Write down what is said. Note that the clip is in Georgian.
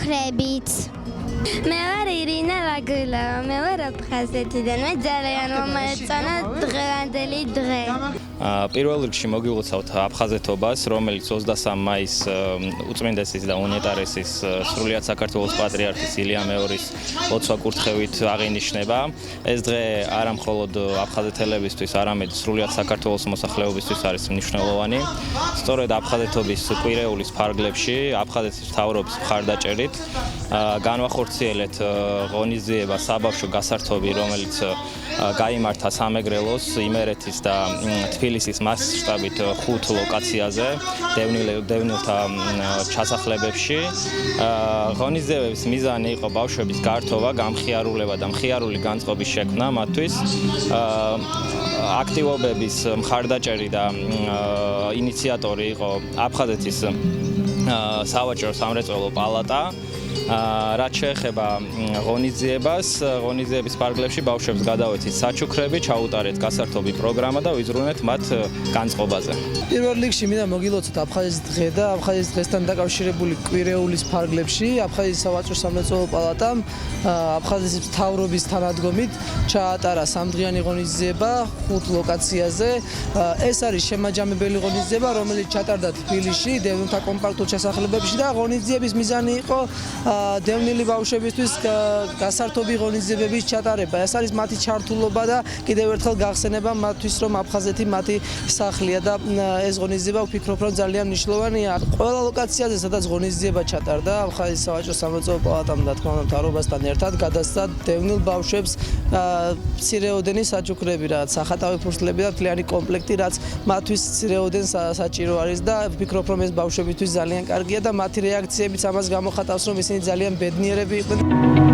საჩუქრებით. მე ვარ ირინა ვაგულავა, მე ვარ აფხაზეთიდან. მე ძალიან მომეწონა დღევანდელი დღე. პირველ რიგში მოგილოცავთ აფხაზეთობას, რომელიც 23 მაისს უწმინდესის და უნეტარესის სრულიად საქართველოს პატრიარქის ილია მეორის ლოცვა კურთხევით აღინიშნება. ეს დღე არა მხოლოდ აფხაზეთელებისთვის, არამედ სრულიად საქართველოს მოსახლეობისთვის არის მნიშვნელოვანი. სწორედ აფხაზეთობის კვირეულის ფარგლებში, აფხაზეთის მთავრობის მხარდაჭერით განვახორციელეთ ღონისძიება საბავშვო გასართობი, რომელიც გაიმართა სამეგრელოს, იმერეთის და თბილისის მასშტაბით 5 ლოკაციაზე, დევნილთა ჩასახლებებში. ღონისძიებების მიზანი იყო ბავშვების გართობა, გამხიარულება და მხიარული განწყობის შექმნა მათთვის. აქტივობების მხარდაჭერი და ინიციატორი იყო აფხაზეთის სავაჭრო სამრეწველო პალატა. რაც შეეხება ღონისძიებას, ღონისძიების ფარგლებში ბავშვებს გადავეცით საჩუქრები, ჩაუტარეთ გასართობი პროგრამა და ვიზრუნეთ მათ განწყობაზე. პირველ რიგში მინდა მოგილოცოთ აფხაზეთის დღე და აფხაზეთის დღესთან დაკავშირებული კვირეულის ფარგლებში აფხაზეთის სავაჭრო სამრეწველო პალატამ აფხაზეთის მთავრობის თანადგომით ჩაატარა სამდღიანი ღონისძიება 5 ლოკაციაზე. ეს არის შემაჯამებელი ღონისძიება, რომელიც ჩატარდა თბილისში, დევნილთა კომპაქტურ ჩასახლებებში და ღონისძიების მიზანი იყო დევნილი ბავშვებისთვის გასართობი ღონისძიებების ჩატარება. ეს არის მათი ჩართულობა და კიდევ ერთხელ გახსენება მათთვის, რომ აფხაზეთი მათი სახლია და ეს ღონისძიება ვფიქრობ, რომ ძალიან მნიშვნელოვანია. ყველა ლოკაციაზე, სადაც ღონისძიება ჩატარდა, აფხაზეთის სავაჭრო სამრეწველო პალატამ და თქმა უნდა მთავრობასთან ერთად გადასცა დევნილ ბავშვებს მცირეოდენი საჩუქრები, რაც სახატავი ფურცლები და მთლიანი კომპლექტი, რაც მათთვის მცირეოდენ საჭირო არის და ვფიქრობ, რომ ეს ბავშვებისთვის ძალიან კარგია და მათი რეაქციებიც ამას გამოხატავს, რომ ისინი ძალიან ბედნიერები იყვნენ.